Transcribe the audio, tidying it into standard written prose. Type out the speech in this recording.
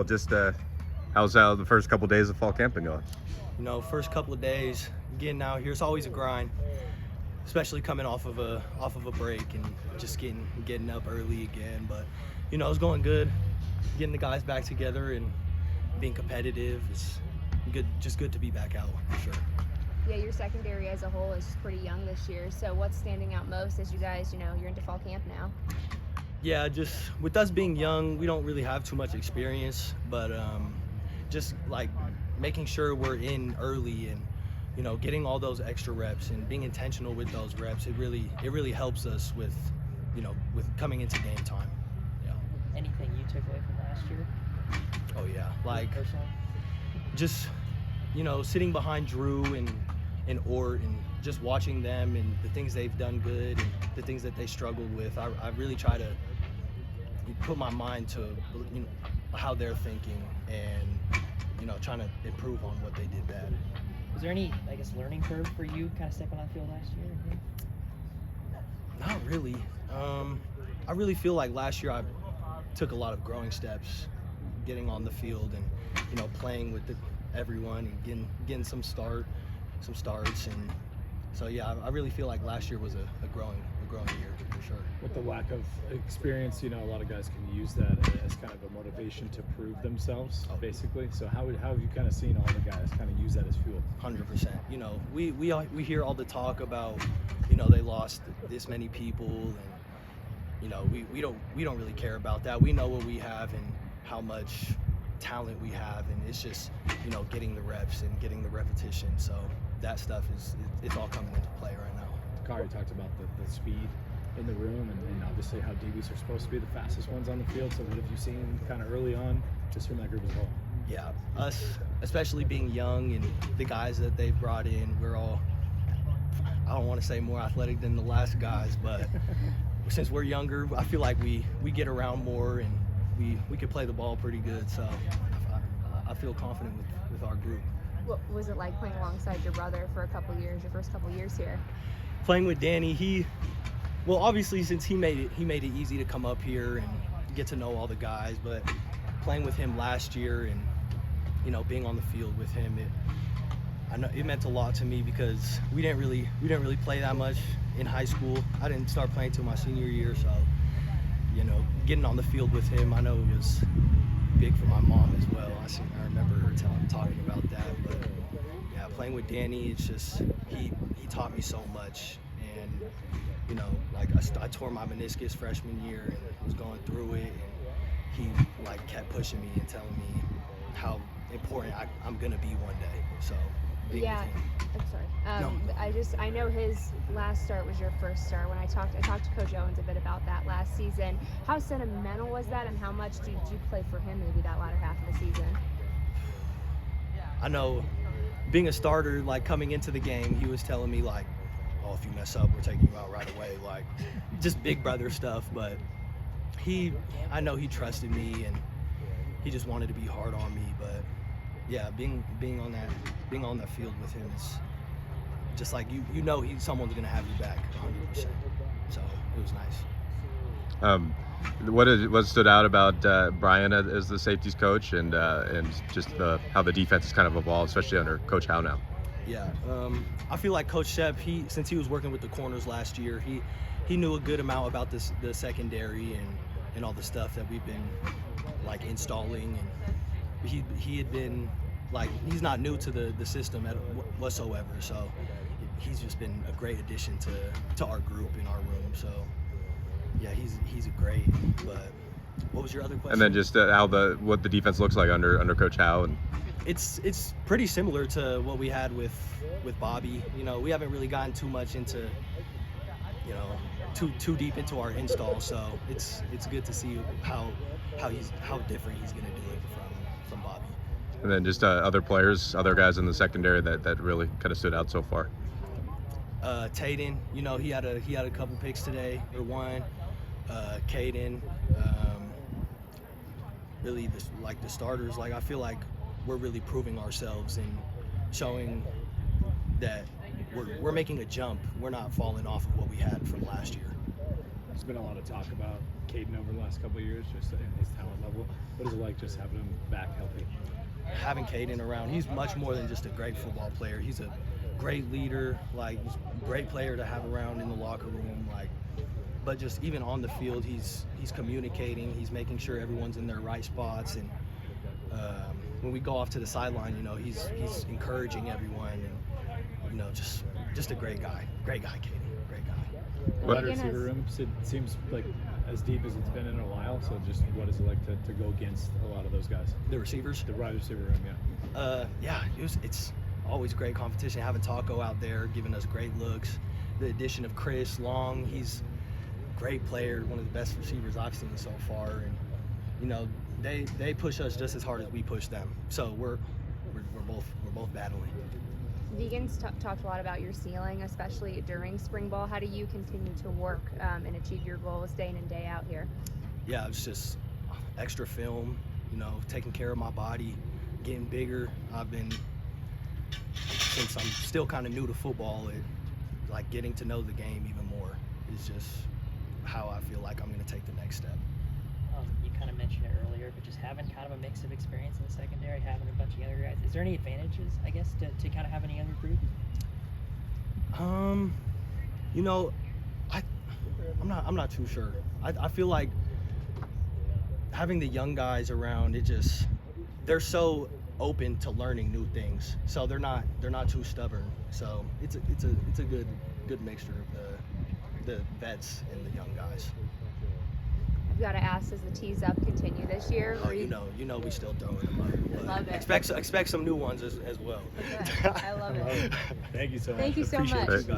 Well, just how's the first couple days of fall camp been going? You know, first couple of days getting out here, it's always a grind, especially coming off of a break and just getting up early again. But you know, it's going good. Getting the guys back together and being competitive is good. Just good to be back out for sure. Yeah, your secondary as a whole is pretty young this year. So what's standing out most as you guys, you're into fall camp now? Yeah, just with us being young, we don't really have too much experience, but just like making sure we're in early and getting all those extra reps and being intentional with those reps. It really helps us with with coming into game time. Yeah. Anything you took away from last year? Oh yeah, like Personally? just sitting behind Drew and Ort and just watching them and the things they've done good and the things that they struggled with. I really try to put my mind to how they're thinking and trying to improve on what they did bad. Was there any, learning curve for you kind of stepping on the field last year? Not really. I really feel like last year I took a lot of growing steps, getting on the field and playing with everyone and getting some starts, and so yeah, I really feel like last year was a growing year for sure. With the lack of experience, a lot of guys can use that as kind of a motivation to prove themselves, basically. So how have you kind of seen all the guys kind of use that as fuel? 100%. We hear all the talk about they lost this many people, and we don't really care about that. We know what we have and how much talent we have, and it's just getting the reps and getting the repetition. So that stuff it's all coming into play right now. Takari talked about the speed in the room and obviously how DBs are supposed to be the fastest ones on the field. So what have you seen kind of early on just from that group as well? Yeah, us especially being young and the guys that they've brought in, we're all, I don't want to say more athletic than the last guys, but since we're younger, I feel like we get around more and we could play the ball pretty good. So I feel confident with our group. What was it like playing alongside your brother for your first couple years here? Playing with Danny, obviously since he made it easy to come up here and get to know all the guys, but playing with him last year and being on the field with him, I know it meant a lot to me because we didn't really play that much in high school. I didn't start playing till my senior year, so getting on the field with him, I know it was big for my mom as well. I remember her talking about that, but yeah, playing with Danny, it's just he taught me so much, and I tore my meniscus freshman year and was going through it, and he kept pushing me and telling me how important I'm gonna be one day. So yeah, I'm sorry. No. I know his last start was your first start. When I talked to Coach Owens a bit about that last season. How sentimental was that, and how much did you play for him maybe that latter half of the season? I know, being a starter, coming into the game, he was telling me oh, if you mess up, we're taking you out right away. Just big brother stuff. But I know he trusted me, and he just wanted to be hard on me. But yeah, being on that field with him is just someone's gonna have you back 100%. So it was nice. What stood out about Brian as the safeties coach and just how the defense has kind of evolved, especially under Coach Howe now? Yeah, I feel like Coach Shep, since he was working with the corners last year, he knew a good amount about the secondary and all the stuff that we've been installing, and he had been he's not new to the system whatsoever. So he's just been a great addition to our group in our room. So yeah, he's a great. But what was your other question? And then just what the defense looks like under Coach Howe. And it's pretty similar to what we had with Bobby. We haven't really gotten too much into too deep into our install. So it's good to see how different he's gonna do it from Bobby. And then just other players, other guys in the secondary that really kind of stood out so far. Tayden, he had a couple picks today, or one. Caden, really the starters. I feel like we're really proving ourselves and showing that we're making a jump. We're not falling off of what we had from last year. There's been a lot of talk about Caden over the last couple of years, just in his talent level. What is it like just having him back healthy? Having Caden around, he's much more than just a great football player. He's a great leader, like he's a great player to have around in the locker room, like. But just even on the field, he's communicating. He's making sure everyone's in their right spots, and when we go off to the sideline, you know, he's encouraging everyone, and you know, just a great guy, Caden, great guy. The wide receiver room seems like as deep as it's been in a while. So just what is it like to go against a lot of those guys? The receivers, the wide receiver room, yeah. Yeah, it's always great competition. Having Taco out there giving us great looks. The addition of Chris Long, he's great player, one of the best receivers I've seen so far, and you know they push us just as hard as we push them. So we're both battling. Deegan's talked a lot about your ceiling, especially during spring ball. How do you continue to work and achieve your goals day in and day out here? Yeah, it's just extra film, you know, taking care of my body, getting bigger. I've been, since I'm still kind of new to football, like getting to know the game even more is just how I feel like I'm going to take the next step. You kind of mentioned it earlier, but just having kind of a mix of experience in the secondary, having a bunch of younger guys, is there any advantages, I guess, to kind of having a younger group? You know, I'm not too sure. I feel like having the young guys around, they're so open to learning new things, so they're not too stubborn. So it's a good mixture of the vets and the young guys. I've got to ask, does the tease up continue this year? Oh, you know, we still throwing them up. Love it. Expect some new ones as well. Okay. I love it. Thank you so much. Thank you so Appreciate much. you guys.